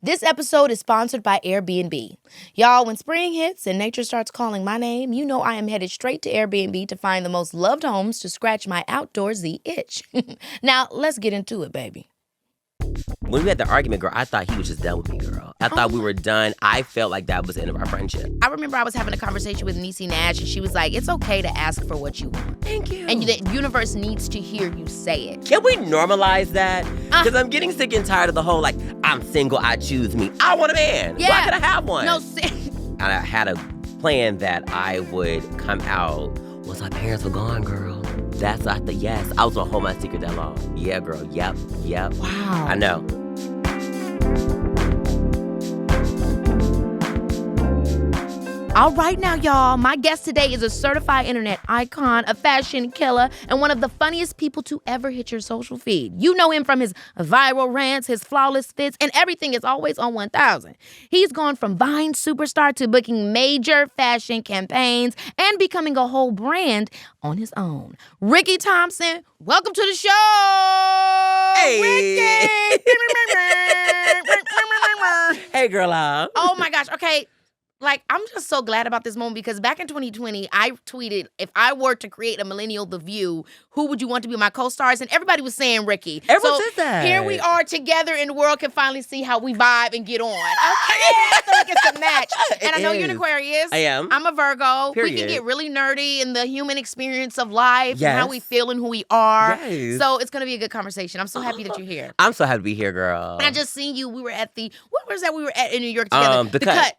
This episode is sponsored by Airbnb. Y'all, when spring hits and nature starts calling my name, you know I am headed straight to Airbnb to find the most loved homes to scratch my outdoorsy itch. Now, let's get into it, baby. When we had the argument, girl, I thought he was just done with me, girl. I thought we were done. I felt like that was the end of our friendship. I remember I was having a conversation with Niecy Nash, and she was like, it's okay to ask for what you want. Thank you. And the universe needs to hear you say it. Can we normalize that? Because I'm getting sick and tired of the whole, like, I'm single, I choose me. I want a man. Yeah. Why can't I have one? No, And I had a plan that I would come out once my parents were gone, girl. That's not the yes. I was gonna hold my secret that long. Yeah, girl. Yep. Wow. I know. All right now, y'all. My guest today is a certified internet icon, a fashion killer, and one of the funniest people to ever hit your social feed. You know him from his viral rants, his flawless fits, and everything is always on 1,000. He's gone from Vine superstar to booking major fashion campaigns and becoming a whole brand on his own. Rickey Thompson, welcome to the show! Hey! Rickey! Hey, girl. Oh my gosh, okay. Like, I'm just so glad about this moment because back in 2020, I tweeted, if I were to create a millennial The View, who would you want to be my co-stars? And everybody was saying Rickey. Everyone said that. Here we are together and the world can finally see how we vibe and get on. Okay, I feel like it's a match. And I know you're an Aquarius. I am. I'm a Virgo. Period. We can get really nerdy in the human experience of life Yes. and how we feel and who we are. Yes. So it's going to be a good conversation. I'm so happy that you're here. I'm so happy to be here, girl. And I just seen you. We were at what was that we were at in New York together? The Cut.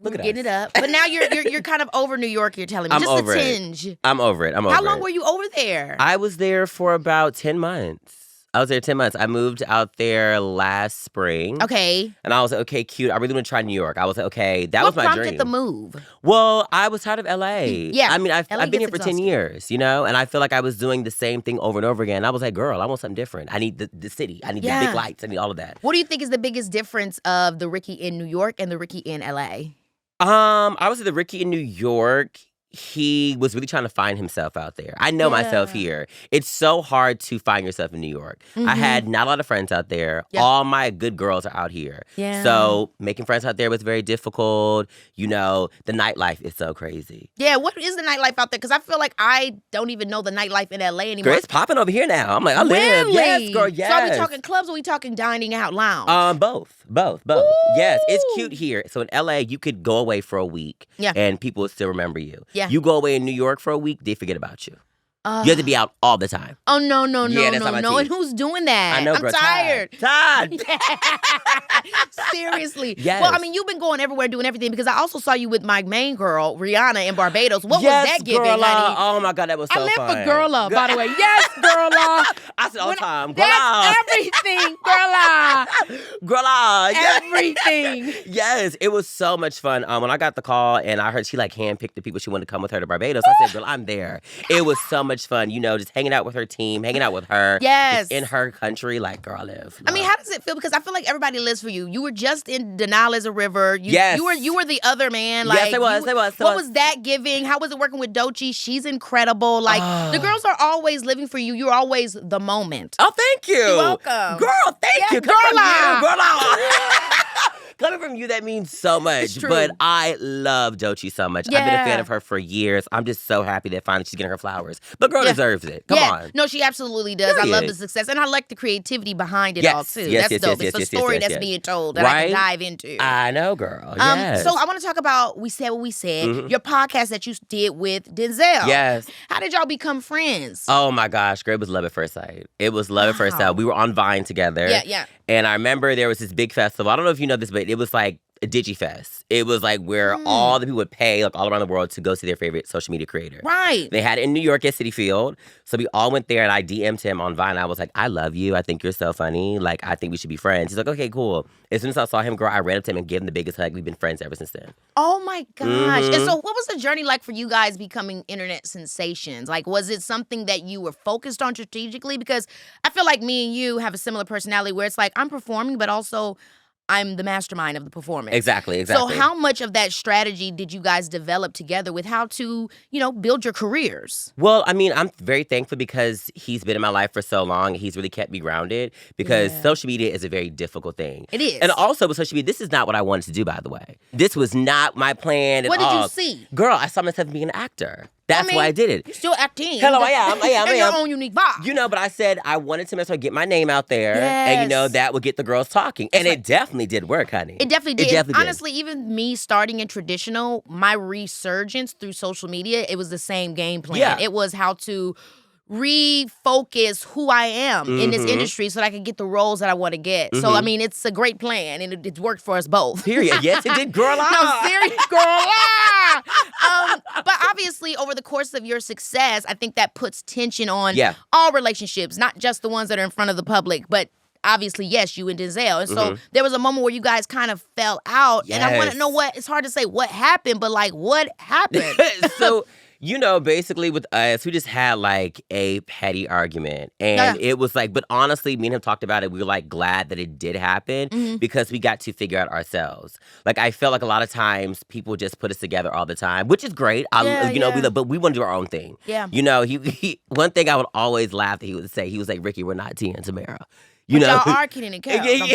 Look at getting us. it up. But now you're kind of over New York, you're telling me. I'm Just over a it. tinge. I'm over it. How long were you over there? I was there for about 10 months. I moved out there last spring. Okay. And I was like, okay, cute. I really want to try New York. I was like, okay, that was my dream. What prompted the move? Well, I was tired of LA. Yeah. I mean, I've LA been here gets for 10 exhausting. years, you know? And I feel like I was doing the same thing over and over again. I was like, girl, I want something different. I need the city. I need the big lights. I need all of that. What do you think is the biggest difference of the Rickey in New York and the Rickey in LA? I was at the Rickey in New York. He was really trying to find himself out there. I know myself here. It's so hard to find yourself in New York. I had not a lot of friends out there. Yep. All my good girls are out here. Yeah. So making friends out there was very difficult. You know, the nightlife is so crazy. Yeah, what is the nightlife out there? Because I feel like I don't even know the nightlife in LA anymore. Girl, it's popping over here now. I'm like, I live. Really? Yes, girl, yes. So are we talking clubs or are we talking dining out lounge? Both. Ooh. Yes, it's cute here. So in LA, you could go away for a week and people would still remember you. Yeah. You go away in New York for a week, they forget about you. You have to be out all the time. Oh, no. Yeah, that's how my team. And who's doing that? I know, I'm girl. tired. Todd. Seriously. Yes. Well, I mean, you've been going everywhere doing everything because I also saw you with my main girl, Rihanna, in Barbados. What was that giving, girl, honey? Oh, my God, that was so I live fun. for girl love, by the way. Yes, girl love. I said all the time, girl That's everything, girl love. Girl love. Everything. Yes, it was so much fun. When I got the call and I heard she like handpicked the people she wanted to come with her to Barbados, I said, girl, I'm there. It was so much fun, you know, just hanging out with her team, hanging out with her. Yes. Just in her country, like, girl, I live. I mean, how does it feel? Because I feel like everybody lives for you. You were just in Denali as a River. Yes. You were the other man. Yes, Like, I was. What was that giving? How was it working with Doechii? She's incredible. Like, the girls are always living for you. You're always the moment. Oh, thank you. You're welcome. Girl, thank you. Girl, Coming from you, that means so much. It's true. But I love Doechii so much. I've been a fan of her for years. I'm just so happy that finally she's getting her flowers. But girl deserves it. Come on. No, she absolutely does. I love the success. And I like the creativity behind it all, too. That's dope. It's a story that's being told that I can dive into. I know, girl. Yes. So I want to talk about We Said What We Said, your podcast that you did with Denzel. Yes. How did y'all become friends? Oh, my gosh. Girl, it was love at first sight. It was love at first sight. We were on Vine together. Yeah. And I remember there was this big festival. I don't know if you know this, but it was like a DigiFest. It was like where all the people would pay, like all around the world, to go see their favorite social media creator. Right. They had it in New York at Citi Field. So we all went there and I DM'd him on Vine. I was like, I love you. I think you're so funny. Like, I think we should be friends. He's like, okay, cool. As soon as I saw him, girl, I ran up to him and gave him the biggest hug. We've been friends ever since then. Oh my gosh. And so what was the journey like for you guys becoming internet sensations? Like, was it something that you were focused on strategically? Because I feel like me and you have a similar personality where it's like, I'm performing, but also I'm the mastermind of the performance. Exactly. So how much of that strategy did you guys develop together with how to, build your careers? Well, I mean, I'm very thankful because he's been in my life for so long. He's really kept me grounded because social media is a very difficult thing. It is. And also with social media, this is not what I wanted to do, by the way. This was not my plan at all. What did you see? Girl, I saw myself being an actor. That's why I did it. You're still acting. Hello, I am. And your own unique vibe. But I said I wanted to get my name out there. Yes. And, that would get the girls talking. And it definitely did work, honey. It definitely did. It definitely Honestly, even me starting in traditional, my resurgence through social media, it was the same game plan. Yeah. It was how to refocus who I am in this industry so that I can get the roles that I want to get. So, I mean, it's a great plan, and it's worked for us both. Period. Yes, it did, girl. No, serious, girl. But obviously, over the course of your success, I think that puts tension on all relationships, not just the ones that are in front of the public, but obviously, yes, you and Denzel. And so there was a moment where you guys kind of fell out. Yes. And I want to know it's hard to say what happened, but what happened? So, basically with us, we just had a petty argument. And it was but honestly, me and him talked about it. We were glad that it did happen because we got to figure out ourselves. I felt like a lot of times people just put us together all the time, which is great. But we want to do our own thing. Yeah. He one thing I would always laugh that he would say, he was like, Ricky, we're not Tia and Tamara. Y'all are Kenan and Kel. He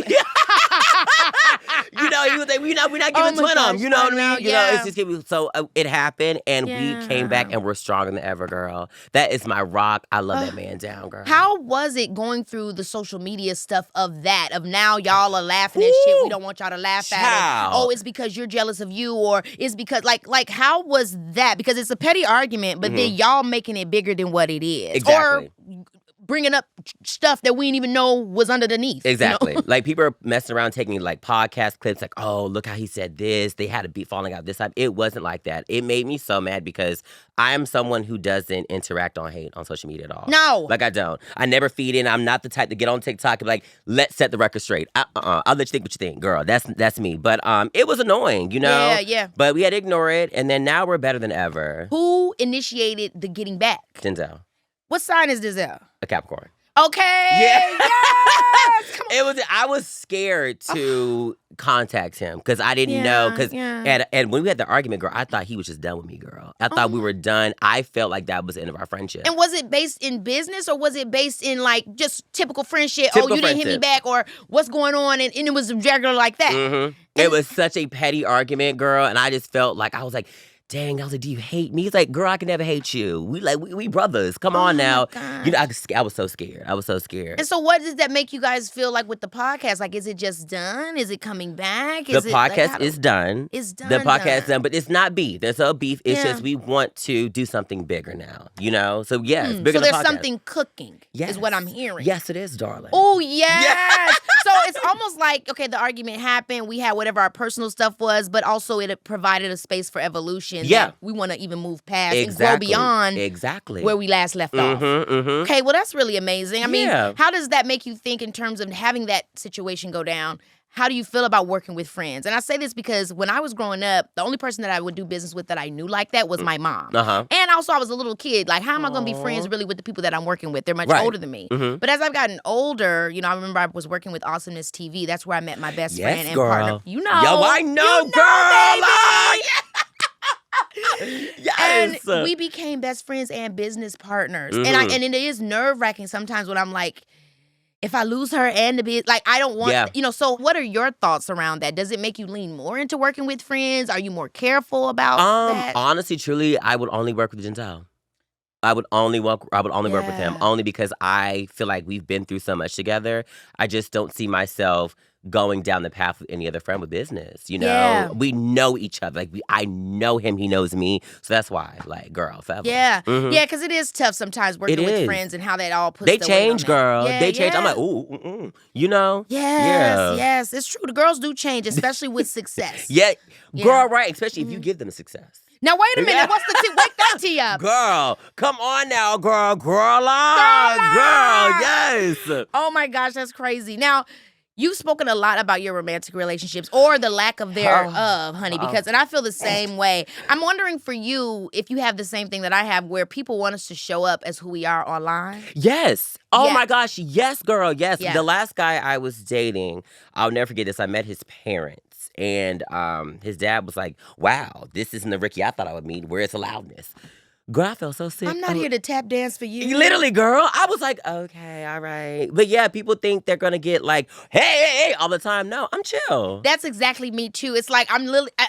was like, we're not giving twin them. You know what I mean? It's just so it happened, and we came back, and we're stronger than ever, girl. That is my rock. I love that man down, girl. How was it going through the social media stuff of now y'all are laughing at shit we don't want y'all to laugh at? Oh, it's because you're jealous of you, or it's because how was that? Because it's a petty argument, but then y'all making it bigger than what it is. Exactly. Or bringing up stuff that we didn't even know was underneath. Exactly. People are messing around taking podcast clips oh, look how he said this. They had a beat falling out this time. It wasn't like that. It made me so mad because I am someone who doesn't interact on hate on social media at all. No. I don't. I never feed in. I'm not the type to get on TikTok and let's set the record straight. I'll let you think what you think, girl. That's me. But it was annoying, Yeah. But we had to ignore it, and then now we're better than ever. Who initiated the getting back? Denzel. What sign is Denzel? A Capricorn. Okay. Yeah. Yes. Come on. I was scared to contact him because I didn't know. And when we had the argument, girl, I thought he was just done with me, girl. I thought we were done. I felt like that was the end of our friendship. And was it based in business, or was it based in just typical friendship? You didn't hit me back, or what's going on? And it was regular like that. Mm-hmm. It was such a petty argument, girl. And I just felt I was like, dang, I was like, do you hate me? He's like, girl, I can never hate you. We brothers. Come on now. I was so scared. And so what does that make you guys feel like with the podcast? Is it just done? Is it coming back? The podcast is done. It's done. The podcast is done, but it's not beef. There's no beef. It's just we want to do something bigger now, So yes, bigger so than there's podcast. something cooking is what I'm hearing. Yes, it is, darling. Oh, yes. So it's almost the argument happened. We had whatever our personal stuff was, but also it provided a space for evolution. Yeah. That we want to even move past and grow beyond where we last left off. Okay, well, that's really amazing. I mean, how does that make you think in terms of having that situation go down? How do you feel about working with friends? And I say this because when I was growing up, the only person that I would do business with that I knew like that was my mom. And also, I was a little kid. How am I going to be friends really with the people that I'm working with? They're much older than me. But as I've gotten older, I remember I was working with Awesomeness TV. That's where I met my best friend and partner. Yo, I know, girl. Yes. And we became best friends and business partners. And it is nerve-wracking sometimes when I'm like, if I lose her and the business, I don't want, so what are your thoughts around that? Does it make you lean more into working with friends? Are you more careful about that? Honestly, truly, I would only work with Denzel. I would only work with him, only because I feel like we've been through so much together. I just don't see myself going down the path with any other friend with business. We know each other. I know him, he knows me. So that's why, girl, forever. Yeah. Yeah, because it is tough sometimes working with friends and how that all puts They change, girl. Yeah, they change. I'm like, ooh. Yes, it's true. The girls do change, especially with success. Girl, right. Especially if you give them success. Now, wait a minute. What's the tea? Wake that tea up. Girl, come on now, girl. Girl, yes. Oh, my gosh, that's crazy. Now, You've spoken a lot about your romantic relationships or the lack of thereof, honey, because, and I feel the same way. I'm wondering for you if you have the same thing that I have where people want us to show up as who we are online. Yes. Oh Yeah. my gosh. Yes, girl. Yes. Yeah. The last guy I was dating, I'll never forget this. I met his parents, and his dad was like, wow, this isn't the Ricky I thought I would meet. Where's the loudness? Girl, I felt so sick. I'm not here to tap dance for you. Literally, girl. I was like, okay, all right. But yeah, people think they're going to get like, hey, all the time. No, I'm chill. That's exactly me, too. It's like,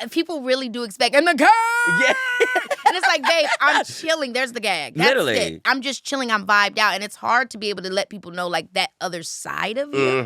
people really do expect, and the girl! Yeah. And it's like, babe, I'm chilling. There's the gag. That's Literally. it. I'm just chilling. I'm vibed out. And it's hard to be able to let people know, like, that other side of you.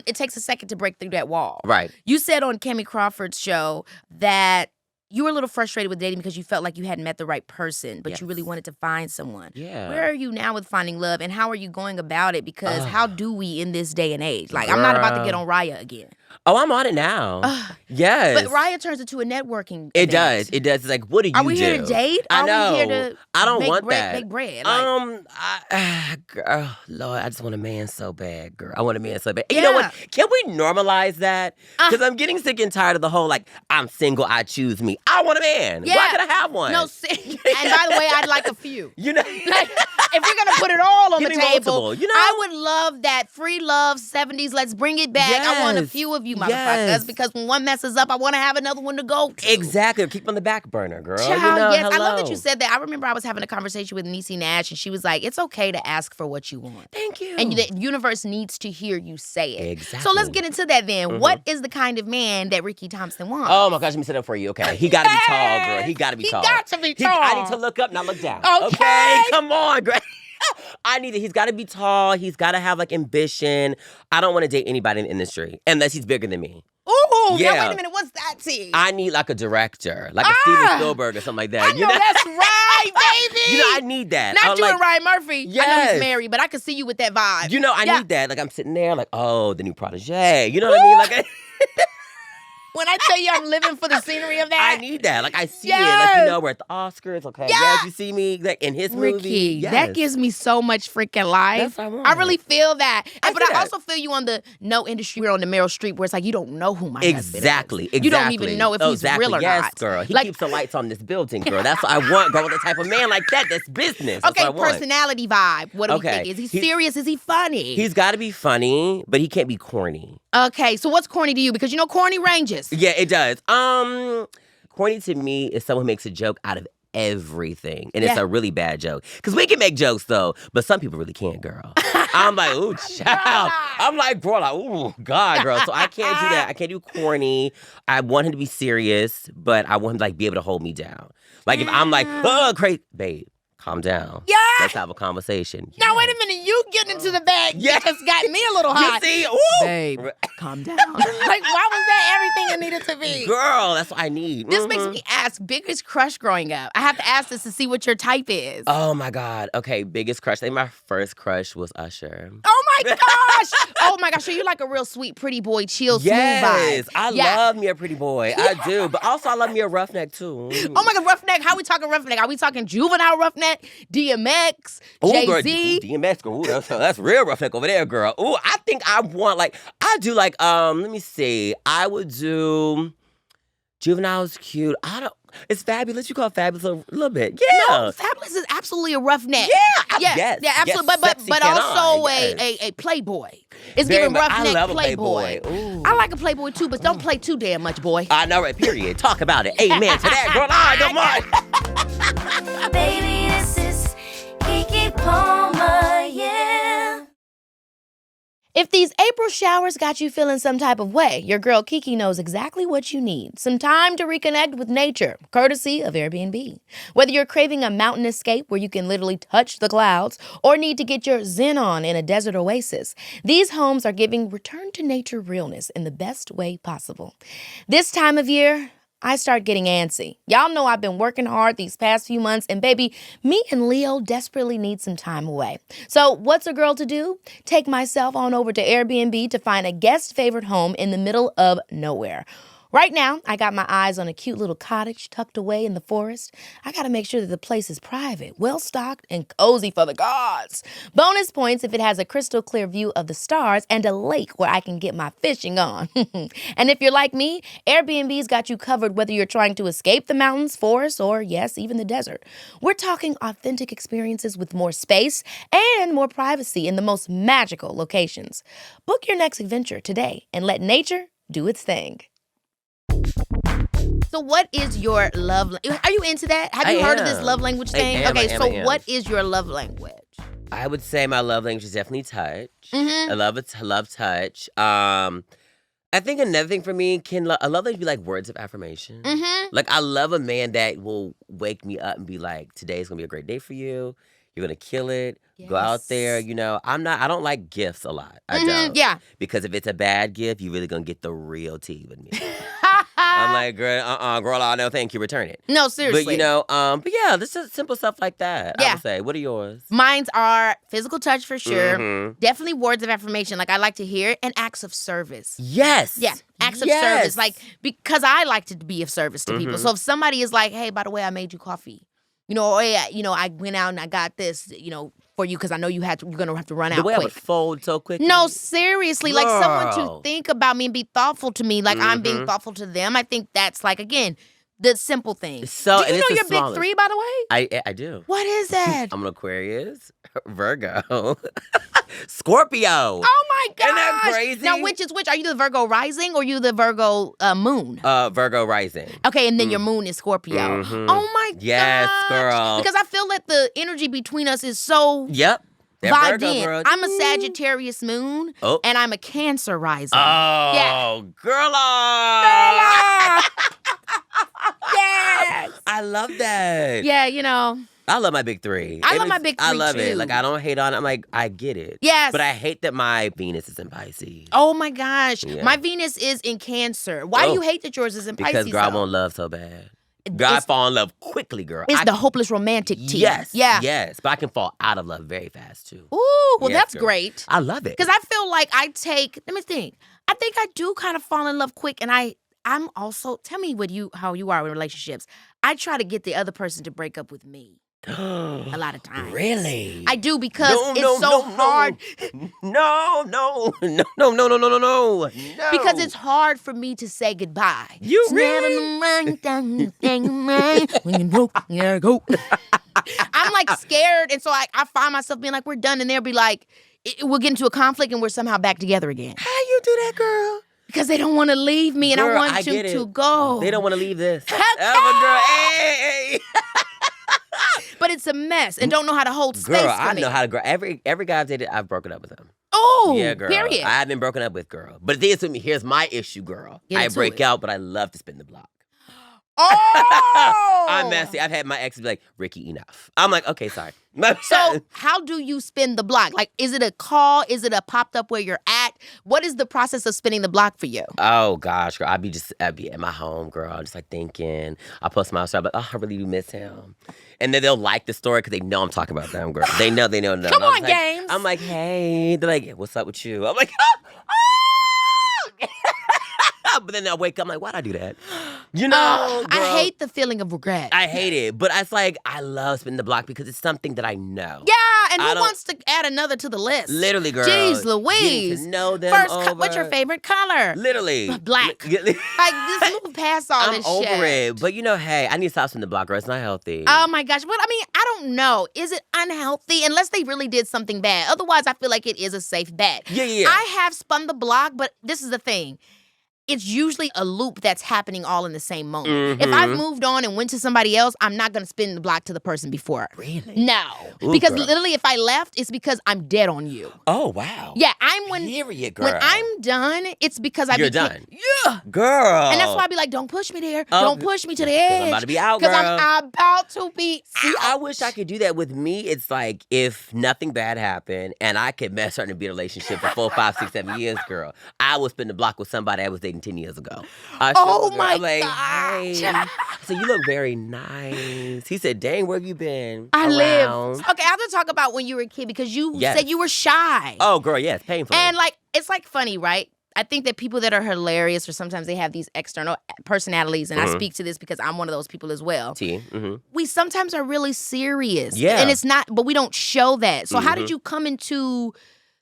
It takes a second to break through that wall. Right. You said on Kimmy Crawford's show that you were a little frustrated with dating because you felt like you hadn't met the right person, but you really wanted to find someone. Yeah. Where are you now with finding love, and how are you going about it? Because how do we in this day and age? Like, I'm not about to get on Raya again. Oh, I'm on it now. Yes. But Raya turns into a networking It event. does. It does. It's like, what do you do? Are we here to date? I know. Are we here to I don't make want bread, that. Make bread? Like, Girl, Lord, I just want a man so bad, girl. I want a man so bad. You know what? Can we normalize that? Because I'm getting sick and tired of the whole, like, I'm single, I choose me. I want a man. Yeah. Why can I have one? No, and by the way, I'd like a few. You know? Like, if we're going to put it all on the Give me table, multiple, you know? I would love that free love 70s. Let's bring it back. I want a few of you motherfuckers because when one messes up, I want to have another one to go to. Exactly. Keep on the back burner, girl. Child, you know, yes. hello. I love that you said that. I remember I was having a conversation with Niecy Nash, and she was like, it's okay to ask for what you want. Thank you. And the universe needs to hear you say it. Exactly. So let's get into that then. What is the kind of man that Rickey Thompson wants? Oh my gosh, let me sit up for you. Okay. He gotta be tall, girl. He gotta be tall. He got to be tall. I need to look up, not look down. Okay. Come on, girl. I need it. He's gotta be tall. He's gotta have like ambition. I don't want to date anybody in the industry unless he's bigger than me. Ooh, Yeah. now wait a minute. What's that tea? I need like a director, like a Steven Spielberg or something like that. I know that's right, baby. You know, I need that. Not you like, and Ryan Murphy. I know Yes. he's married, but I can see you with that vibe. You know, I need that. Like I'm sitting there, like, oh, the new protege. You know what I mean? Like. When I tell you I'm living for the scenery of that. I need that. Like, I see it. Like, you know, we're at the Oscars. Okay. Yes, you see me like, in his movie. Rickey, Yes. that gives me so much freaking life. That's what I want. I really feel that. But I that. also feel you on the no industry. We're on the Meryl Streep where it's like, you don't know who my Exactly. husband is. You don't even know if he's real or yes, not. girl. He Like- keeps the lights on this building, girl. That's what I want, girl. With the type of man like that, that's business. That's Okay, what I want. personality vibe. What do we Okay. think? Is he serious? Is he funny? He's got to be funny, but he can't be corny. Okay, so what's corny to you? Because you know corny ranges. Yeah, it does. Corny to me is someone who makes a joke out of everything, and it's a really bad joke. Because we can make jokes though, but some people really can't, girl. I'm like, ooh, child. I'm like, bro, like, ooh, God, girl. So I can't do that. I can't do corny. I want him to be serious, but I want him to like be able to hold me down. Like if I'm like, oh, crazy, babe, calm down. Yeah. Let's have a conversation. Now wait a minute, you getting into the bag Yes. just got me a little hot. You see, ooh, Babe, calm down. Like, why was that everything it needed to be? girl, that's what I need. This makes me ask, biggest crush growing up. I have to ask this to see what your type is. Oh my God. Okay, biggest crush. I think my first crush was Usher. Oh my gosh! Oh my gosh! So you're like a real sweet, pretty boy, chill, smooth vibe. Yes, I love me a pretty boy. I do, but also I love me a roughneck too. Oh my God, roughneck! How we talking roughneck? Are we talking juvenile roughneck, DMX, Jay-Z? DMX, girl. Ooh, that's real roughneck over there, girl. Ooh, I think I want like I do like let me see. I would do juvenile's cute. I don't. It's Fabulous. You call Fabulous a little bit. Yeah. No, Fabulous is absolutely a roughneck. Yes, yeah, absolutely. yes, but sexy but can also I, a playboy. It's Very giving much. roughneck I love a playboy. Ooh. I like a playboy too, but don't play too damn much, boy. I know, right? Period. Talk about it. Amen to that, girl. I don't mind. Baby, this is Keke Palmer, yeah. If these April showers got you feeling some type of way, your girl Keke knows exactly what you need. Some time to reconnect with nature, courtesy of Airbnb. Whether you're craving a mountain escape where you can literally touch the clouds or need to get your zen on in a desert oasis, these homes are giving return to nature realness in the best way possible. This time of year, I start getting antsy. Y'all know I've been working hard these past few months, and baby, me and Leo desperately need some time away. So what's a girl to do? Take myself on over to Airbnb to find a guest favorite home in the middle of nowhere. Right now, I got my eyes on a cute little cottage tucked away in the forest. I gotta make sure that the place is private, well-stocked, and cozy for the gods. Bonus points if it has a crystal clear view of the stars and a lake where I can get my fishing on. And if you're like me, Airbnb's got you covered whether you're trying to escape the mountains, forests, or yes, even the desert. We're talking authentic experiences with more space and more privacy in the most magical locations. Book your next adventure today and let nature do its thing. So what is your love language? Are you into that? Have you heard of this love language thing? I am. What is your love language? I would say my love language is definitely touch. Mm-hmm. I love touch. I think another thing for me a love language be like words of affirmation. Mm-hmm. Like I love a man that will wake me up and be like, today's gonna be a great day for you. You're gonna kill it. Go out there. You know, I don't like gifts a lot. I don't. Yeah. Because if it's a bad gift, you really gonna get the real tea with me. I'm like, girl, no, thank you, return it. No, seriously. But you know, but yeah, this is simple stuff like that. Yeah. I would say. What are yours? Mine's are physical touch for sure. Mhm. Definitely words of affirmation. Like I like to hear it, and acts of service. Yes. Yeah, acts of Yes. service. Like because I like to be of service to people. Mhm. So if somebody is like, hey, by the way, I made you coffee. You know, or yeah, you know, I went out and I got this, you know, for you because I know you're gonna have to run out The way I quick. would fold so quickly. No, seriously, like someone to Girl. think about me and be thoughtful to me, like I'm being Mhm. thoughtful to them. I think that's like again the simple things. So- do and you it's know the your big smallest. three, by the way? I do. What is that? I'm an Aquarius, Virgo, Scorpio. Oh my gosh! Isn't that crazy? Now, which is which? Are you the Virgo rising or you the Virgo moon? Virgo rising. Okay, and then your moon is Scorpio. Mhm. Oh my Yes, gosh. girl. Because I feel that the energy between us is so Yep. That vibed Virgo in. girl. I'm a Sagittarius moon, Oh. and I'm a Cancer rising. Oh, Yeah. girl. Yes. I love that. Yeah, you know. I love my big three. I love my big I three, love too. it. Like I don't hate on it. I'm like, I get it. Yes. But I hate that my Venus is in Pisces. Oh my gosh. Yeah. My Venus is in Cancer. Why do you hate that yours is in Because Pisces? girl, I though? want love so bad. Girl, I It's- fall in love quickly, girl. It's I the hopeless romantic tea. Yes. Yeah. Yes. But I can fall out of love very fast too. Ooh, well, Yes, that's girl. great. I love it. Because I feel like let me think. I think I do kind of fall in love quick. And I'm also, tell me how you are in relationships. I try to get the other person to break up with me a lot of times. Really? I do because it's so hard. No. Because it's hard for me to say goodbye. You It's never the right time to say goodbye. When you broke, yeah, go. I'm like scared. And so I find myself being like, we're done. And they'll be like, we'll get into a conflict and we're somehow back together again. How you do that, girl? Because they don't want to leave me and I Girl, want I get them to it. go. They don't want to leave this. Okay. Ever, girl. Hey. But it's a mess and don't know how to hold space Girl, for I me. know how to grow. Every guy I've dated, I've broken up with him. Oh, Yeah, girl. period. I have been broken up with, girl. But this with me. Here's my issue, girl. Get I into break it. out, but I love to spin the block. Oh! I'm messy. I've had my exes be like, Ricky, enough. I'm like, okay, sorry. So how do you spin the block? Like, is it a call? Is it a popped up where you're at? What is the process of spinning the block for you? Oh gosh, girl, I'd be at my home, girl, just like thinking. I'll post my story, but I really do miss him. And then they'll like the story because they know I'm talking about them, girl. They know. Come on, James. I'm like, hey. They're like, what's up with you? I'm like, but then I wake up, I'm like, why'd I do that? You know, I girl, hate the feeling of regret. I hate it, but it's like I love spinning the block because it's something that I know. Yeah, and I who don't- wants to add another to the list? Literally, girl. Jeez Getting Louise. to know them First, what's your over- favorite color? Literally. Black. Like, just move past all I'm this over shit. it. But you know, hey, I need to stop spinning the block, girl. It's not healthy. Oh my gosh. But I mean, I don't know. Is it unhealthy? Unless they really did something bad. Otherwise, I feel like it is a safe bet. Yeah. I have spun the block, but this is the thing. It's usually a loop that's happening all in the same moment. If I've moved on and went to somebody else, I'm not going to spin the block to the person before. Really? No. Ooh, because girl. literally, if I left, it's because I'm dead on you. Oh, wow. Yeah, Period, girl. when I'm done, it's because You're became, done. Yeah. Girl. And that's why I be like, don't push me there. Oh, Don't push me to the 'cause edge. I'm about to be out, Because girl. I'm about to be See, out. I wish I could do that with me. It's like if nothing bad happened and I could mess around and be in a relationship for 4, 5, 6, 7 years, girl, I would spin the block with somebody I was dating 10 years ago. I Oh should, girl. my I'm like, gosh. hey. So you look very nice. He said, dang, where have you been? I live. Around. Okay, I have to talk about when you were a kid because you Yes. said you were shy. Oh, girl, yes, painful. And like, it's like funny, right? I think that people that are hilarious or sometimes they have these external personalities, and I speak to this because I'm one of those people as well. We sometimes are really serious. Yeah. And it's not, but we don't show that. So how did you come into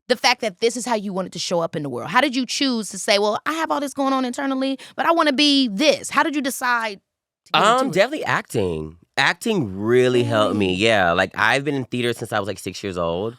the fact that this is how you wanted to show up in the world? How did you choose to say, well, I have all this going on internally, but I want to be this? How did you decide to get into it? Definitely acting. Acting really helped me. Yeah, like I've been in theater since I was like 6 years old.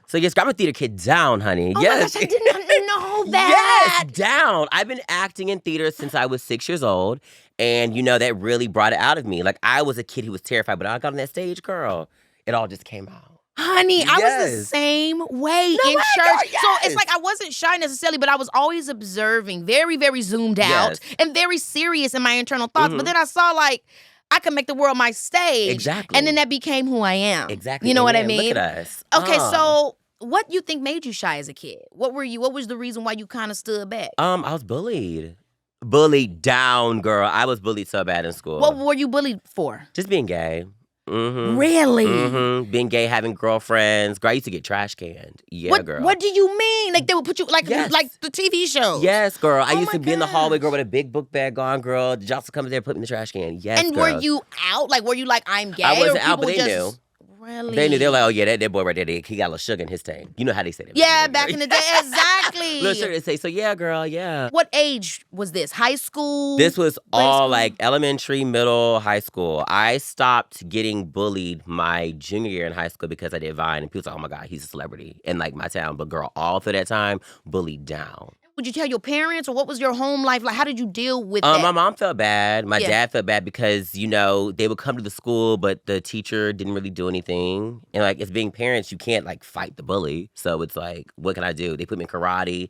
So yes, I'm a theater kid down, honey. Oh yes. my gosh, I did not know that. Yes, down. I've been acting in theater since I was 6 years old. And, you know, that really brought it out of me. Like, I was a kid who was terrified, but I got on that stage, girl. It all just came out. Honey, I was the Yes. same way in way, church. girl, So yes. it's like I wasn't shy necessarily, but I was always observing, very, very zoomed out Yes. and very serious in my internal thoughts. But then I saw like, I could make the world my stage. Exactly. And then that became who I am. Exactly. You know what I Amen. mean? Look at us. Okay, so what you think made you shy as a kid? What were you? What was the reason why you kind of stood back? I was bullied. Bullied down, girl. I was bullied so bad in school. What were you bullied for? Just being gay. Really? Being gay, having girlfriends. Girl, I used to get trash canned. Yeah, girl. What do you mean? Like they would put you like Yes. like the TV shows? Yes, girl. I Oh used my to be in the hallway, gosh. girl, with a big book bag on, girl. The jocks would come in there and put me in the trash can. Yes, And girl. were you out? Like, were you like, I'm gay? I wasn't or out, but people they just, knew. Really? They knew. They were like, oh, yeah, that boy right there, he got a little sugar in his tank. You know how they say that. Yeah, back in the day. Exactly. Little sugar, they say, so yeah, girl, yeah. What age was this? High school? This was grade all school? like elementary, middle, high school. I stopped getting bullied my junior year in high school because I did Vine. And people was like, oh my God, he's a celebrity in like my town. But girl, all through that time, bullied down. Would you tell your parents, or what was your home life like? How did you deal with that? My mom felt bad. My Yeah. dad felt bad because, you know, they would come to the school, but the teacher didn't really do anything. And like, as being parents, you can't like fight the bully. So it's like, what can I do? They put me in karate.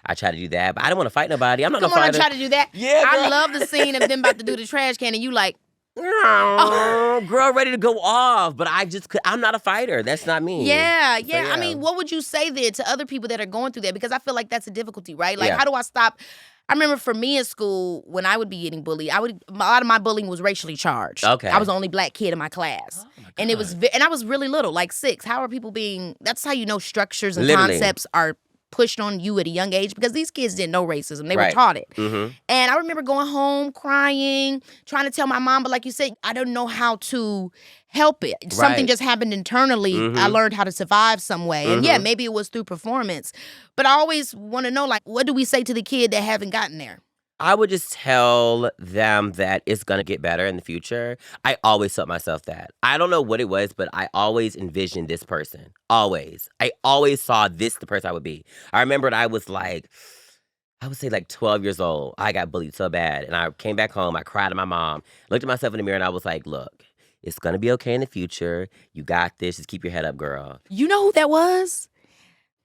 I tried to do that, but I didn't want to fight nobody. I'm not Come gonna on, fight and try to do that. Yeah, I girl. love the scene of them about to do the trash can, and you like, Girl, ready to go off, but I'm not a fighter. That's not me. yeah. So, I mean, what would you say then to other people that are going through that? Because I feel like that's a difficulty, right? Like, Yeah. how do I stop? I remember for me in school, when I would be getting bullied, a lot of my bullying was racially charged. Okay. I was the only black kid in my class. And it was, and I was really little, like 6. How are people being, that's how you know structures and Literally. concepts are pushed on you at a young age, because these kids didn't know racism. They were Right. taught it. Mm-hmm. And I remember going home crying, trying to tell my mom, but like you said, I don't know how to help it. Something Right. just happened internally. I learned how to survive some way. And yeah, maybe it was through performance. But I always want to know, like, what do we say to the kid that haven't gotten there? I would just tell them that it's gonna get better in the future. I always told myself that. I don't know what it was, but I always envisioned this person. Always. I always saw this the person I would be. I remembered I was like, I would say like 12 years old. I got bullied so bad. And I came back home. I cried to my mom, looked at myself in the mirror, and I was like, look, it's gonna be okay in the future. You got this. Just keep your head up, girl. You know who that was?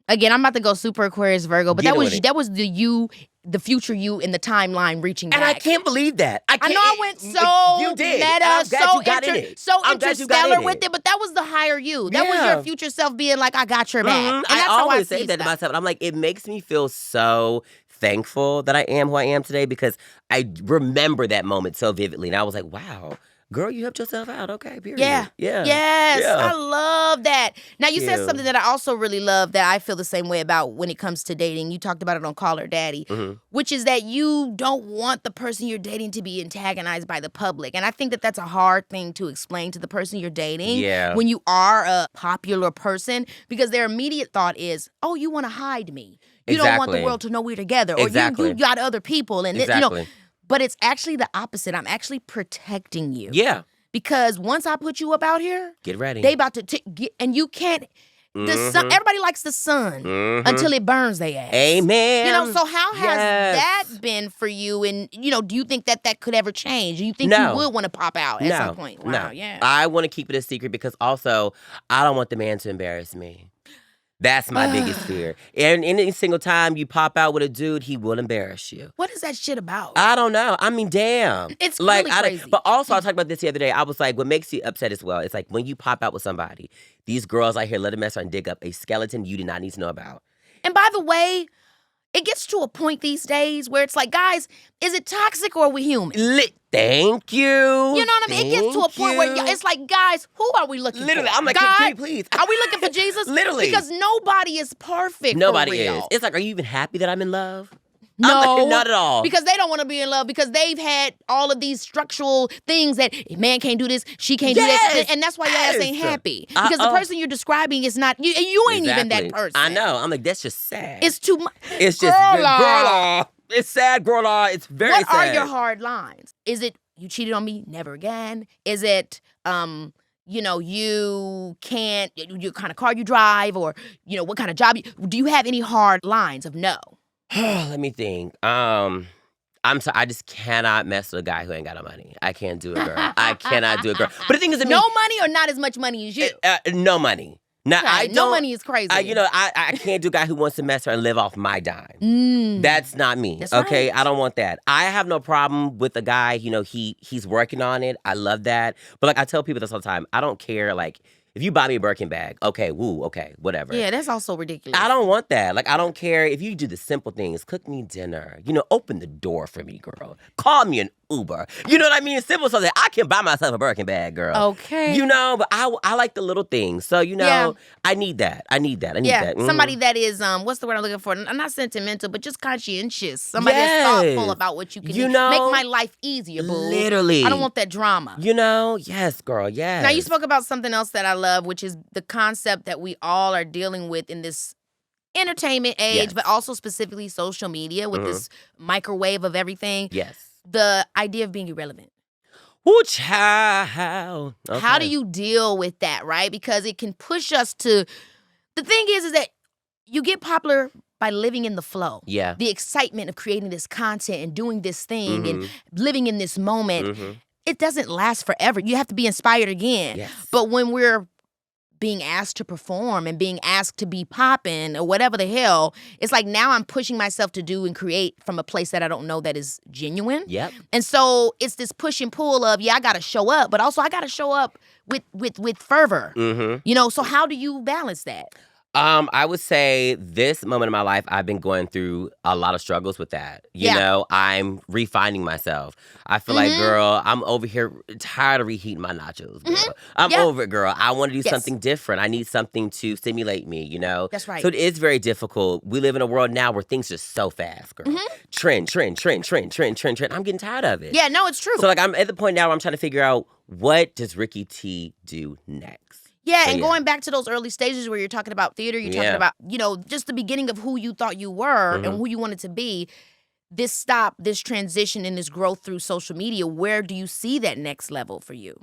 Again, I'm about to go super Aquarius Virgo, but Get that on was it. that was the future you in the timeline reaching And back. I can't believe that. I know I went so You did. meta, I'm glad so you got in it. so I'm glad you got interstellar in with it, but that was the higher you. That was Yeah. your future self being like, I got your back. Mhm. And that's I how always I say see that to stuff. myself. And I'm like, it makes me feel so thankful that I am who I am today, because I remember that moment so vividly. And I was like, wow, girl, you helped yourself out. Okay, period. Yeah. Yeah. Yes. Yeah. I love that. Now, you said you. something that I also really love that I feel the same way about when it comes to dating. You talked about it on Call Her Daddy, which is that you don't want the person you're dating to be antagonized by the public. And I think that that's a hard thing to explain to the person you're dating Yeah. when you are a popular person, because their immediate thought is, oh, you want to hide me. You don't want the Exactly. world to know we're together. Or Exactly. you got other people. And, Exactly. but it's actually the opposite. I'm actually protecting you. Yeah. Because once I put you up out here, Get ready. they about to get, and you can't. The sun. Everybody likes the sun until it burns their ass. Amen. You know. So how has Yes. that been for you? And do you think that could ever change? Do you think No. you would want to pop out at some point? Wow. No. Yeah. I want to keep it a secret because also I don't want the man to embarrass me. That's my biggest fear. And any single time you pop out with a dude, he will embarrass you. What is that shit about? I don't know. I mean, damn. It's like, really crazy. But also, I talked about this the other day. I was like, what makes you upset as well? It's like when you pop out with somebody, these girls out here let a mess and dig up a skeleton you did not need to know about. And by the way, it gets to a point these days where it's like, guys, is it toxic or are we human? Thank you. You know what I mean? It gets to a point where it's like, guys, who are we looking Literally, for? I'm like, God? can you please? Are we looking for Jesus? Literally. Because nobody is perfect. Nobody for real. is. It's like, are you even happy that I'm in love? No, not at all. Because they don't want to be in love because they've had all of these structural things that man can't do this, she can't do that, and that's why your ass ain't happy. Because the person you're describing is not you. You ain't even that person. I know. I'm like, that's just sad. It's too much. It's just girl. It's sad, girl. It's very sad. What are your hard lines? Is it you cheated on me, never again? Is it you can't, your kind of car you drive, or what kind of job do you have any hard lines of no? Let me think. I'm sorry, I just cannot mess with a guy who ain't got no money. I can't do it, girl. I cannot do it, girl. But the thing is, no money or not as much money as you? No money. Now, okay, no money is crazy. I can't do a guy who wants to mess her and live off my dime. That's not me. That's okay, right. I don't want that. I have no problem with a guy. He's working on it. I love that. But like I tell people this all the time. I don't care. Like if you buy me a Birkin bag, okay, whatever. Yeah, that's also ridiculous. I don't want that. Like I don't care if you do the simple things. Cook me dinner. Open the door for me, girl. Call me an Uber. You know what I mean? Simple so that I can buy myself a Birkin bag, girl. Okay. But I like the little things. So, Yeah. I need that. I need that. Mm-hmm. Somebody that is, what's the word I'm looking for? I'm not sentimental, but just conscientious. Somebody that's thoughtful about what you can do. Make my life easier, boo. Literally. I don't want that drama. Yes, girl, yes. Now, you spoke about something else that I love, which is the concept that we all are dealing with in this entertainment age, but also specifically social media with this microwave of everything. Yes. The idea of being irrelevant. Ooh, child. Okay. How do you deal with that, right? Because it can push us to... The thing is that you get popular by living in the flow. Yeah. The excitement of creating this content and doing this thing and living in this moment. It doesn't last forever. You have to be inspired again. Yes. But when we're being asked to perform and being asked to be popping or whatever the hell, it's like now I'm pushing myself to do and create from a place that I don't know that is genuine. Yep. And so it's this push and pull of, I got to show up, but also I got to show up with fervor. So how do you balance that? I would say this moment in my life, I've been going through a lot of struggles with that. I'm refining myself. I feel like, girl, I'm over here tired of reheating my nachos, girl. I'm over it, girl. I want to do something different. I need something to stimulate me, That's right. So it is very difficult. We live in a world now where things are so fast, girl. Trend. I'm getting tired of it. Yeah, no, it's true. So like I'm at the point now where I'm trying to figure out, what does Rickey T do next? Yeah, and going back to those early stages where you're talking about theater, you're talking about, just the beginning of who you thought you were and who you wanted to be. This transition and this growth through social media, where do you see that next level for you?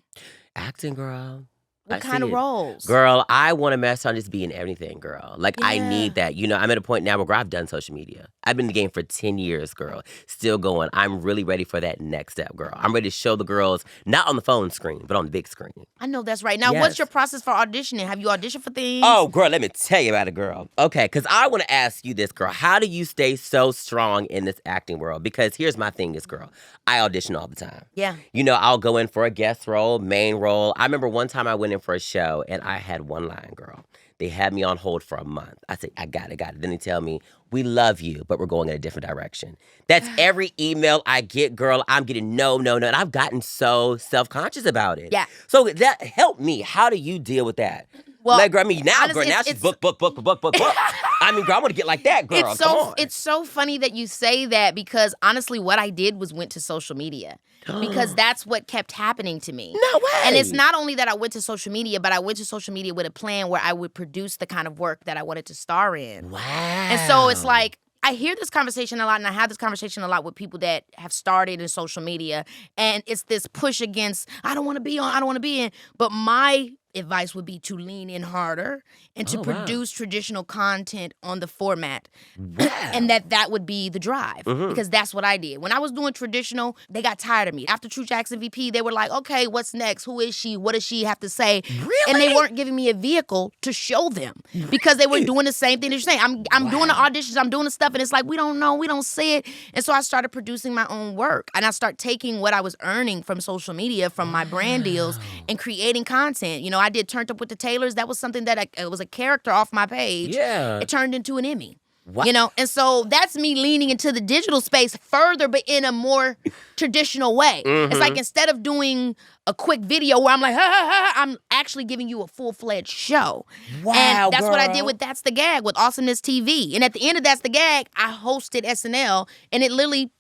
Acting, girl. What kind of roles? Girl, I want to mess on just being everything, girl. Like, I need that. I'm at a point now where I've done social media. I've been in the game for 10 years, girl. Still going. I'm really ready for that next step, girl. I'm ready to show the girls, not on the phone screen, but on the big screen. I know that's right. Now, what's your process for auditioning? Have you auditioned for things? Oh, girl, let me tell you about it, girl. Okay, because I want to ask you this, girl. How do you stay so strong in this acting world? Because here's my thing is, girl, I audition all the time. Yeah. I'll go in for a guest role, main role. I remember one time I went in for a show, and I had one line, girl. They had me on hold for a month. I said, I got it. Then they tell me, we love you, but we're going in a different direction. That's every email I get, girl. I'm getting no. And I've gotten so self-conscious about it. Yeah. So that helped me. How do you deal with that? Well, like, girl, now, honestly, girl, now she's book. I mean, girl, I want to get like that, girl. It's so funny that you say that because honestly, what I did was went to social media because that's what kept happening to me. No way. And it's not only that I went to social media, but I went to social media with a plan where I would produce the kind of work that I wanted to star in. Wow. And so it's like, I hear this conversation a lot, and I have this conversation a lot with people that have started in social media, and it's this push against, I don't want to be on, I don't want to be in. But my advice would be to lean in harder and to produce traditional content on the format. Wow. And that would be the drive because that's what I did. When I was doing traditional, they got tired of me. After True Jackson VP, they were like, okay, what's next? Who is she? What does she have to say? Really? And they weren't giving me a vehicle to show them because they were doing the same thing that you're saying. I'm doing the auditions, I'm doing the stuff, and it's like, we don't know, we don't see it. And so I started producing my own work. And I started taking what I was earning from social media, from my brand deals, and creating content. I did Turned Up with the Taylors. That was something that it was a character off my page. Yeah. It turned into an Emmy. What? You know, and so that's me leaning into the digital space further, but in a more traditional way. It's like instead of doing a quick video where I'm like, ha, ha, ha, I'm actually giving you a full-fledged show. Wow, and that's what I did girl. with That's the Gag, with Awesomeness TV. And at the end of That's the Gag, I hosted SNL, and it literally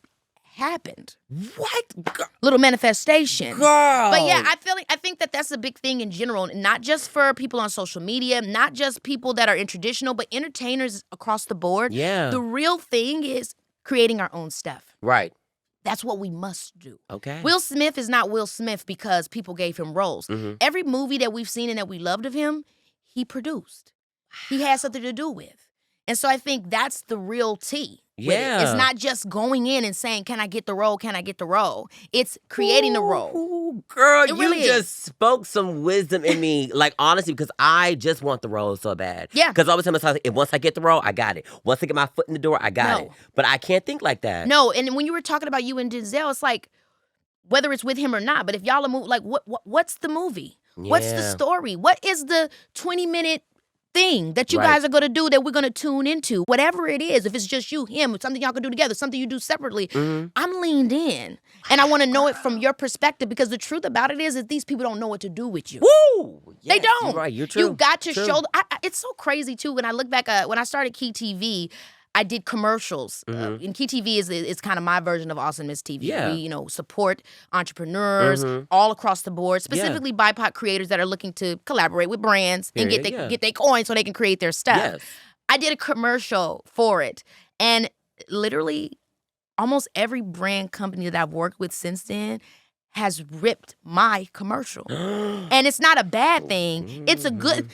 happened. What? Little manifestation. Girl. But yeah, I think that that's a big thing in general, not just for people on social media, not just people that are in traditional, but entertainers across the board. Yeah. The real thing is creating our own stuff. Right. That's what we must do. Okay. Will Smith is not Will Smith because people gave him roles. Every movie that we've seen and that we loved of him, he produced. He had something to do with. And so I think that's the real tea. Yeah. It's not just going in and saying, can I get the role? Can I get the role? It's creating the role. Ooh, girl, It really you just spoke some wisdom in me. Like, honestly, because I just want the role so bad. Yeah. Because all the time, it's like, once I get the role, I got it. Once I get my foot in the door, I got it. But I can't think like that. No, and when you were talking about you and Denzel, it's like, whether it's with him or not, but if y'all are moving, like, what's the movie? What's the Yeah. story? What is the 20-minute thing that you Right. guys are going to do that we're going to tune into? Whatever it is, if it's just you, him, something y'all can do together, something you do separately, I'm leaned in. And I want to know it from your perspective, because the truth about it is that these people don't know what to do with you. Woo! They Yes, don't. You're right. You're true. You got to True. show. It's so crazy too. When I look back, when I started Key TV, I did commercials. And Key TV is kind of my version of Awesomeness TV. Yeah. We support entrepreneurs all across the board, specifically BIPOC creators that are looking to collaborate with brands and Period, get their coin so they can create their stuff. Yes. I did a commercial for it, and literally almost every brand company that I've worked with since then has ripped my commercial. And it's not a bad thing. It's a good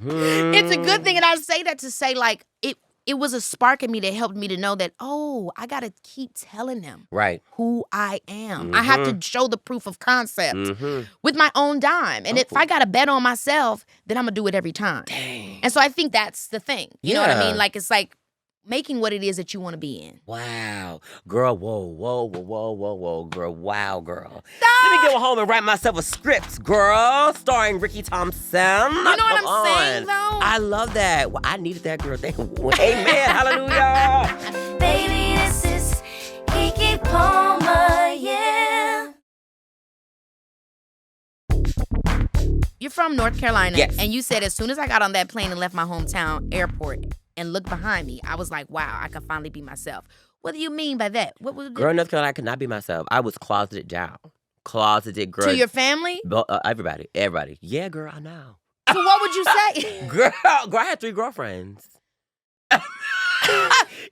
it's a good thing. And I say that to say, like, it was a spark in me that helped me to know that, oh, I got to keep telling them Right. who I am. I have to show the proof of concept with my own dime. And if I got to bet on myself, then I'm going to do it every time. Dang. And so I think that's the thing. You know what I Yeah. mean? Like, it's like making what it is that you want to be in. Wow. Girl, whoa, girl. Wow, girl. Let me go home and write myself a script, girl, starring Rickey Thompson. You know what I'm saying, though? I love that. Well, I needed that, girl. Amen. Hallelujah. Baby, this is Keke Palmer, yeah. You're from North Carolina. Yes. And you said as soon as I got on that plane and left my hometown airport and looked behind me, I was like, wow, I can finally be myself. What do you mean by that? What was Girl, in North Carolina, I could not be myself. I was closeted down. Closeted, girl. to your family? Everybody. Yeah, girl, I know. So what would you say? Girl, I had 3 girlfriends.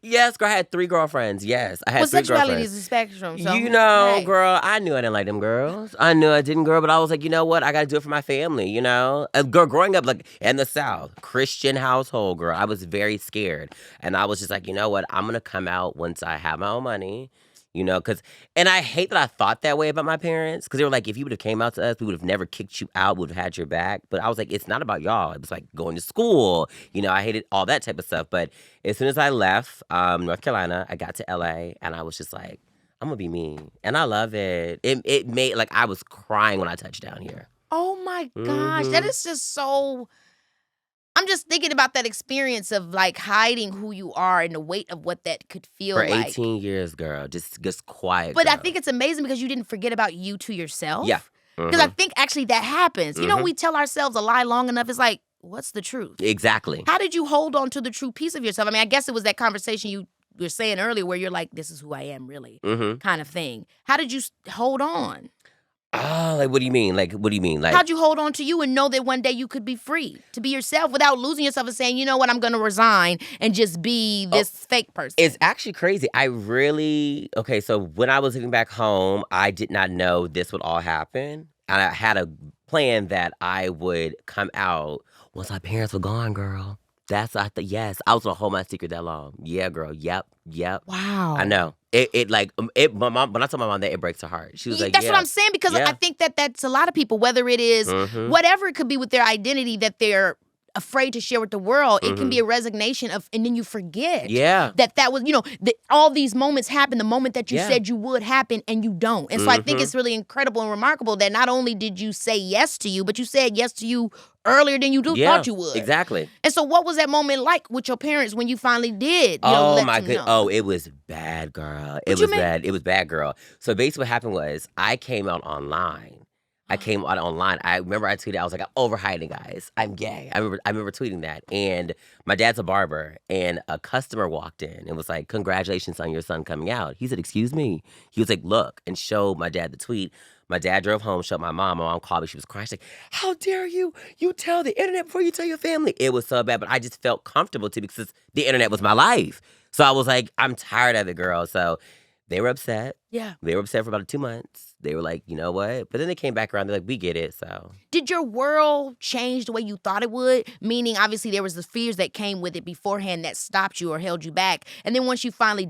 Yes, girl, I had 3 girlfriends. Yes, I had Well, 3 sexuality girlfriends. is a spectrum. So, You know, hey. girl, I knew I didn't like them girls. I knew I didn't, girl, but I was like, you know what? I got to do it for my family, you know? Girl, growing up, like, in the South, Christian household, girl, I was very scared. And I was just like, you know what? I'm going to come out once I have my own money. You know, and I hate that I thought that way about my parents, because they were like, if you would have came out to us, we would have never kicked you out, we would have had your back. But I was like, it's not about y'all. It was like going to school. You know, I hated all that type of stuff. But as soon as I left North Carolina, I got to LA, and I was just like, I'm going to be me. And I love it. It made, like, I was crying when I touched down here. Oh my gosh, that is just so. I'm just thinking about that experience of like hiding who you are and the weight of what that could feel For like. 18 years, girl. Just quiet, But I girl. think it's amazing because you didn't forget about you to yourself. Yeah. Because I think actually that happens. You know, we tell ourselves a lie long enough, it's like, what's the truth? Exactly. How did you hold on to the true piece of yourself? I mean, I guess it was that conversation you were saying earlier where you're like, this is who I am really, kind of thing. How did you hold on? Oh, like, what do you mean? Like, what do you mean? Like, How'd you hold on to you and know that one day you could be free to be yourself without losing yourself and saying, you know what, I'm going to resign and just be this fake person? it's actually crazy. Okay, so when I was living back home, I did not know this would all happen. And I had a plan that I would come out once my parents were gone, girl. Yes, I was gonna hold my secret that long. Yeah, girl. Yep. Wow. I know. My mom, when I told my mom that, it breaks her heart. She was like, That's yeah. what I'm saying, because Yeah. I think that that's a lot of people, whether it is whatever it could be with their identity that they're afraid to share with the world. It can be a resignation of, and then you forget Yeah. that was, all these moments happen, the moment that you said you would happen and you don't. And so I think it's really incredible and remarkable that not only did you say yes to you, but you said yes to you earlier than you thought you would. Exactly. And so what was that moment like with your parents when you finally did? Oh let my them goodness. know? Oh, it was bad, girl. It What you was mean? bad. It was bad, girl. So basically what happened was I came out online. I came out online. I remember I tweeted, I was like, I'm overhiding, guys. I'm gay. I remember tweeting that. And my dad's a barber, and a customer walked in and was like, congratulations on your son coming out. He said, excuse me. He was like, look, and showed my dad the tweet. My dad drove home, showed my mom. My mom called me. She was crying. She's like, how dare you? You tell the internet before you tell your family. It was so bad, but I just felt comfortable too because the internet was my life. So I was like, I'm tired of it, girl. So they were upset. Yeah. They were upset for about 2 months. They were like, you know what? But then they came back around. They're like, we get it. So Did your world change the way you thought it would? Meaning, obviously, there was the fears that came with it beforehand that stopped you or held you back. And then once you finally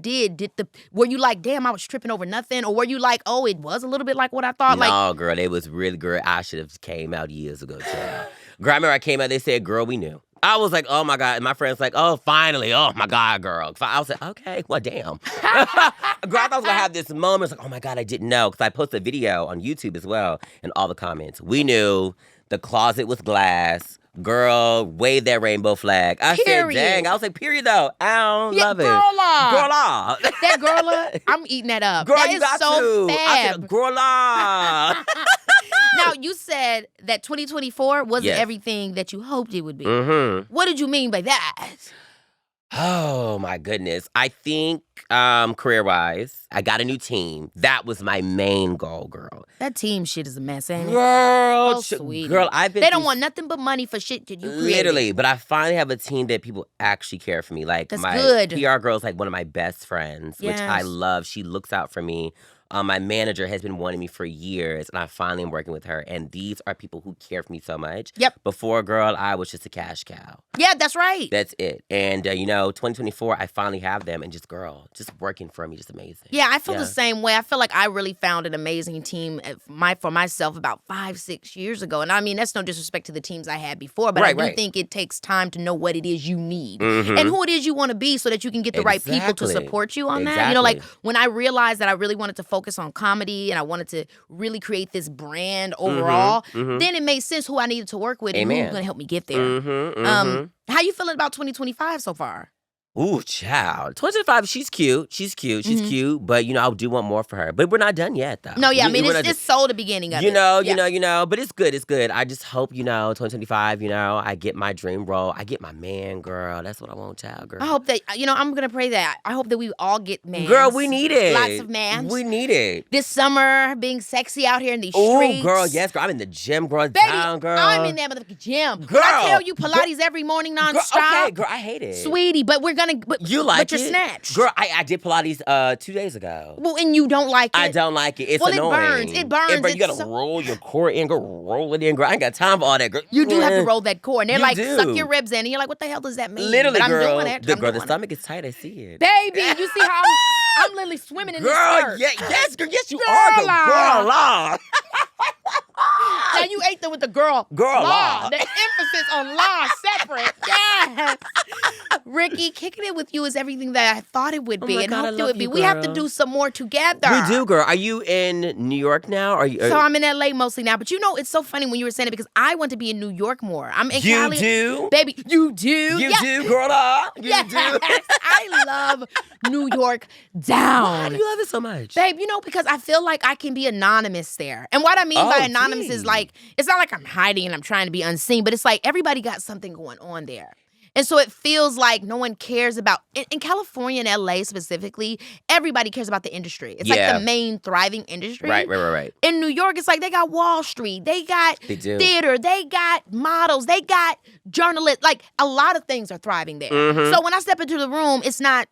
were you like, damn, I was tripping over nothing? Or were you like, oh, it was a little bit like what I thought? no, girl, it was really good. I should have came out years ago, child. Girl, I remember I came out. They said, girl, we knew. I was like, oh my God. And my friend's like, oh, finally. Oh my God, girl. I was like, okay, well, damn. Girl, I thought I was going to have this moment. It's like, oh my God, I didn't know. Because I posted a video on YouTube as well. And all the comments. We knew the closet was glass. Girl, wave that rainbow flag. I said, Period. dang. I was like, period though. I don't love it. Girl, that girl, I'm eating that up. Girl, that you is got so to. I fab. said, girl, Now, you said that 2024 wasn't Yes. everything that you hoped it would be. Mm-hmm. What did you mean by that? Oh my goodness. I think career-wise, I got a new team. That was my main goal, girl. That team shit is a mess, ain't it? Girl, Oh, sweetie. girl, I've been They don't through want nothing but money for shit that you created. literally, but I finally have a team that people actually care for me. Like That's my good. PR girl is like one of my best friends, which I Yes. love. She looks out for me. My manager has been wanting me for years, and I finally am working with her. And these are people who care for me so much. Yep. Before, girl, I was just a cash cow. Yeah, that's right. That's it. And, 2024, I finally have them. And just working for me, just amazing. Yeah, I feel the Yeah. same way. I feel like I really found an amazing team for myself about 5-6 years ago. And I mean, that's no disrespect to the teams I had before, but I do Right. think it takes time to know what it is you need Mhm. and who it is you want to be so that you can get the right people to Exactly. support you on that. Like Exactly. when I realized that I really wanted to focus on comedy and I wanted to really create this brand overall, Mhm. then it made sense who I needed to work with and who's Amen. going to help me get there. Mm-hmm. How you feeling about 2025 so far? Ooh, child. 25, she's cute. She's cute. She's Mhm. cute. But, I do want more for her. But we're not done yet, though. No, yeah, I mean, We're not it's so the beginning of You it. know, Yeah. but it's good. It's good. I just hope, 2025, I get my dream role. I get my man, girl. That's what I want, child, girl. I hope that, I'm going to pray that. I hope that we all get mans. Girl, we need it. Lots of mans. We need it. This summer, being sexy out here in these Oh, streets. girl, yes, girl. I'm in the gym, girl. Baby, Down, girl. I'm in that motherfucking gym. When I Girl. tell you Pilates every morning Girl, nonstop. okay, girl, I hate it. Sweetie, but we're going to. You like But you're it? snatched. Girl, I did Pilates 2 days ago. Well, and you don't like it. I don't like it. It's Well, it annoying. burns. It burns. You It's gotta so- roll your core in, girl. Roll it in, girl. I ain't got time for all that, girl. You do have to roll that core. And they're You like, do. suck your ribs in. And you're like, what the hell does that mean? Literally, but I'm girl. doing it. The I'm girl, the doing it. stomach is tight. I see it. Baby, you see how I'm literally swimming in this Girl, skirt. yes, girl, yes, you Girl, are, girl. Girl, Now you ate them with the girl. Girl, law. law. The emphasis on law separate. Yes. Rickey, kicking it with you is everything that I thought it would Oh be my and God, I hoped it love would be. you, We have to girl. do some more together. We do, girl. Are you in New York now? Are you? So I'm in LA mostly now, but it's so funny when you were saying it because I want to be in New York more. I'm in you Cali. do? Baby, you do? You Yeah. do, girl. You Yes. do. I love New York down. Why do you love it so much? Babe, because I feel like I can be anonymous there. And what I mean by anonymous is like, it's not like I'm hiding and I'm trying to be unseen, but it's like everybody got something going on there. And so it feels like no one cares about, in California and LA specifically, everybody cares about the industry. It's like Yeah. the main thriving industry. Right. In New York, it's like they got Wall Street, they got They do. theater, they got models, they got journalists. Like a lot of things are thriving there. Mhm. So when I step into the room, it's not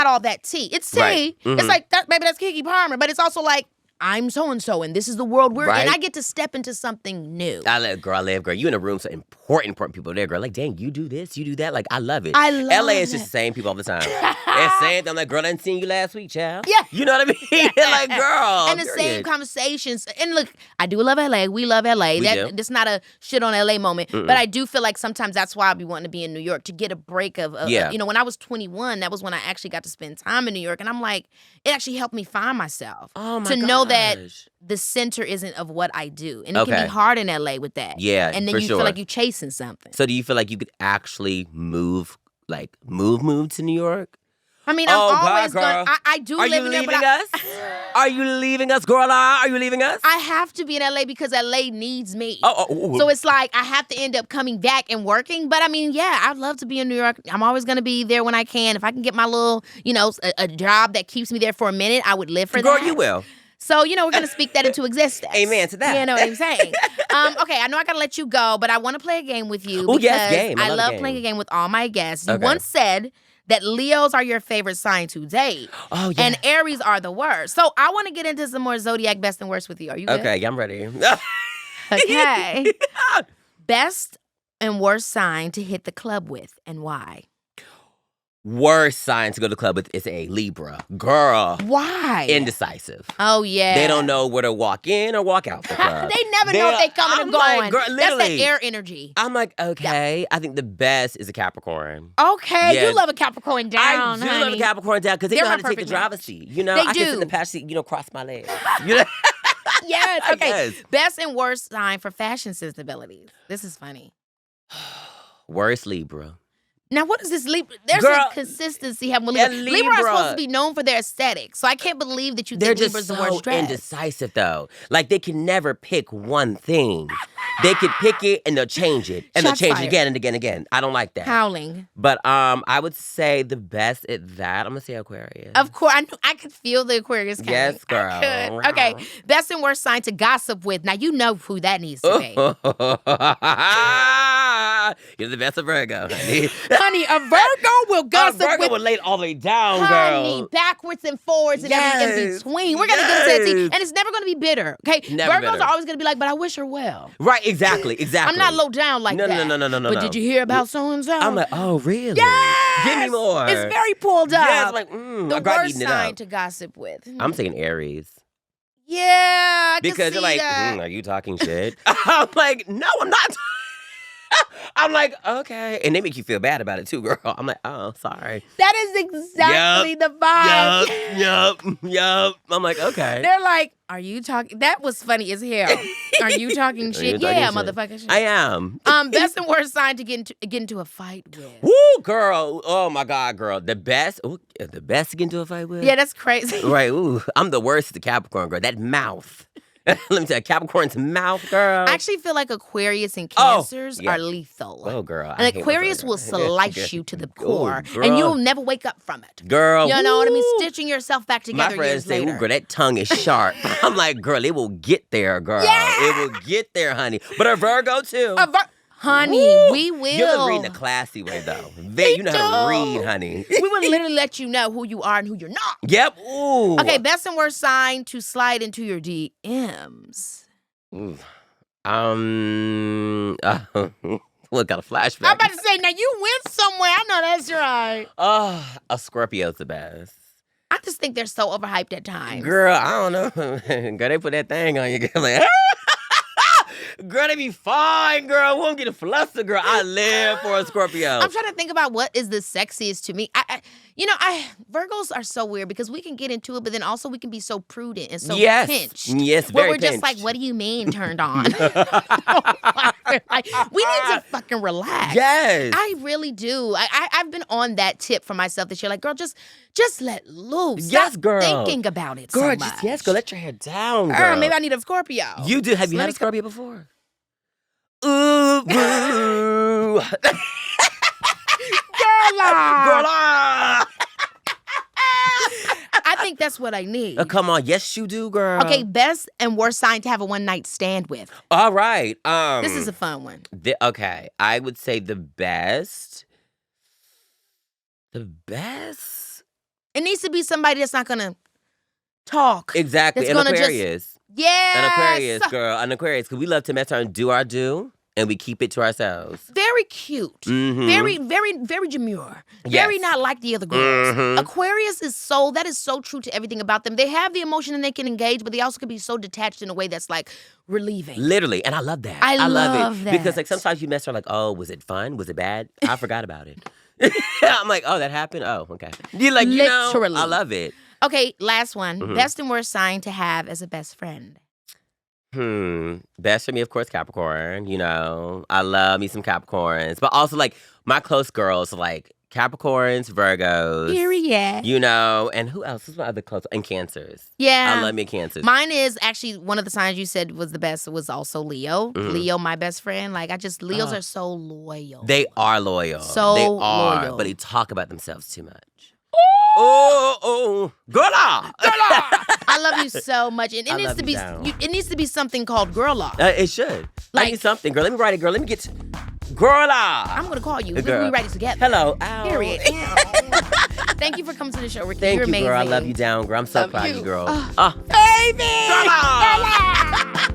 all that tea. It's tea. Right. Mhm. It's like, baby, that's Keke Palmer. But it's also like, I'm so-and-so, and this is the world we're in. Right. I get to step into something new. I live, girl. You in a room, so important people there, girl. Like, dang, you do this, you do that. Like, I love it. I love LA is it. just the same people all the time. It's same. I'm like, girl, I didn't see you last week, child. Yeah. You know what I mean? Like, girl. And the same period. conversations. And look, I do love LA. We love LA. We do. That's not a shit on LA moment. But I do feel like sometimes that's why I be wanting to be in New York, to get a break of Yeah. you know, when I was 21, that was when I actually got to spend time in New York. And I'm like, it actually helped me find myself. Oh, my to know that gosh. the center isn't of what I do. And it can Okay. be hard in LA with that. Yeah, And then for you sure. feel like you're chasing something. So do you feel like you could actually move to New York? I mean, I'm Oh, God, always girl. going. I do Are live you in there, leaving but us? Are you leaving us, girl? Are you leaving us? I have to be in LA because LA needs me. Oh. So it's like I have to end up coming back and working. But I mean, yeah, I'd love to be in New York. I'm always going to be there when I can. If I can get my little, a job that keeps me there for a minute, I would live for girl, that. you will. So, we're going to speak that into existence. Amen to that. You know what I'm saying? Okay, I know I got to let you go, but I want to play a game with you. Oh, yes, because game. I love a love game. playing a game with all my guests. You Okay. once said that Leos are your favorite sign to date. Oh, yeah. And Aries are the worst. So I want to get into some more zodiac best and worst with you. Are you good? Okay, yeah, I'm ready. Okay. Best and worst sign to hit the club with and why? Worst sign to go to the club with is a Libra. Girl. Why? Indecisive. Oh, yeah. They don't know where to walk in or walk out the club. They never know if they coming or I'm going. like, girl, That's that literally. air energy. I'm like, okay. I think the best is a Capricorn. Okay, Yes. you love a Capricorn down, I do honey. love a Capricorn down because they They're know how my to take the perfect driver's match. seat. You know, They I can sit in do. the passenger seat, cross my legs. You know? Yes, okay. Yes. Best and worst sign for fashion sensibilities. This is funny. Worst Libra. Now, what is this Libra? There's Girl, a consistency having with a Libra. Libra are supposed Libra. to be known for their aesthetic, so I can't believe that you They're think just Libra's the so worst dress. indecisive, though. Like, they can never pick one thing. They could pick it and they'll change it. And Shots they'll change fired. it again and again and again. I don't like that. Howling. But I would say the best at that, I'm going to say Aquarius. Of course, I could feel the Aquarius coming. Yes, girl. I could. Okay, best and worst sign to gossip with. Now, you know who that needs to be. You're the best of Virgo, honey. Honey, a Virgo will gossip Virgo with. would lay it all the way down, Honey, girl. backwards and forwards and everything in Yes. between. We're gonna get into that tea, Yes. and it's never gonna be bitter. Okay, Never Virgos bitter. are always gonna be like, but I wish her well. Right, exactly. I'm not low down like No, that. no. But did you hear about so and so? I'm like, oh, really? yes! Give me more. It's very pulled up. Yes, like, the I got worst eating it sign up. to gossip with. I'm saying Aries. Yeah, I can Because see you're like, that. are you talking shit? I'm like, no, I'm not. I'm like, okay. And they make you feel bad about it too, girl. I'm like, oh, sorry. That is exactly the vibe. Yup. I'm like, okay. They're like, are you talking? That was funny as hell. Are you talking shit? talking Yeah, shit? motherfucker shit. I am. Best and worst sign to get into a fight with. Woo, girl. Oh, my God, girl. The best to get into a fight with? Yeah, that's crazy. Right, ooh. I'm the worst at the Capricorn, girl. That mouth. Let me tell you, Capricorn's mouth, girl. I actually feel like Aquarius and Oh, Cancers yeah. are lethal. Oh, girl. I And hate Aquarius my will Virgo. slice you to the Ooh, core, girl. and you'll never wake up from it. Girl. You know what I mean? woo. Stitching yourself back My together friends years say, later. ooh, girl, that tongue is sharp. I'm like, girl, it will get there, girl. Yeah! It will get there, honey. But a Virgo, too. Honey, Woo! we will. You have to read in a classy way, though. You know how to read, honey. We will literally let you know who you are and who you're not. Yep. Ooh. Okay, best and worst sign to slide into your DMs. Ooh. Look, got a flashback. I'm about to say, now you went somewhere. I know that's right. Oh, a Scorpio's the best. I just think they're so overhyped at times. Girl, I don't know. Girl, they put that thing on you. Girl, like, girl, they be fine, girl. Won't get a fluster, girl. I live for a Scorpio. I'm trying to think about what is the sexiest to me. Virgos are so weird because we can get into it, but then also we can be so prudent and so Yes. pinched. Yes, Where very we're just pinched. like, what do you mean turned on? Like, we need to fucking relax. Yes. I really do. I've been on that tip for myself this year. Like, girl, just let loose. Yes, Stop girl. thinking about it Girl, so much. just, yes, girl, let your hair down, girl. Maybe I need a Scorpio. You do. Have you Let had me a Scorpio before? Ooh, boo. Girl, Girl, ah. I think that's what I need. Come on. Yes, you do, girl. Okay, best and worst sign to have a one-night stand with. All right. This is a fun one. Okay. I would say the best. The best? It needs to be somebody that's not gonna talk. Exactly. That's An gonna Aquarius. Yes. An Aquarius, girl. An Aquarius. Because we love to mess around and do our do, and we keep it to ourselves. Very cute. Mhm. Very, very, very demure. Very Yes. not like the other girls. Mhm. Aquarius that is so true to everything about them. They have the emotion and they can engage, but they also can be so detached in a way that's like relieving. Literally. And I love that. I love love it. that. Because like sometimes you mess around like, oh, was it fun? Was it bad? I forgot about it. I'm like, oh, that happened? Oh, okay. You're like, Literally. I love it. Okay, last one. Mhm. Best and worst sign to have as a best friend. Best for me, of course, Capricorn. I love me some Capricorns. But also, like, my close girls, like, Capricorns, Virgos. Period. And who else? Who's my other close? And Cancers. Yeah. I love me Cancers. Mine is actually one of the signs you said was the best was also Leo. Mhm. Leo, my best friend. Like, Leos are so loyal. They are loyal. So they are, loyal. but they talk about themselves too much. Oh, girl! I love you so much. And I it needs love to you be down. it needs to be something called girl law. It should. I Like- need something, girl. Let me write it, girl. Let me get girl. I'm gonna call you. Girl. We write it together. Hello. Ow. Period. Thank you for coming to the show, Ricky. Thank You're you, amazing. girl. I love you down, girl. I'm so Love proud you. of you, girl. Baby! Girl.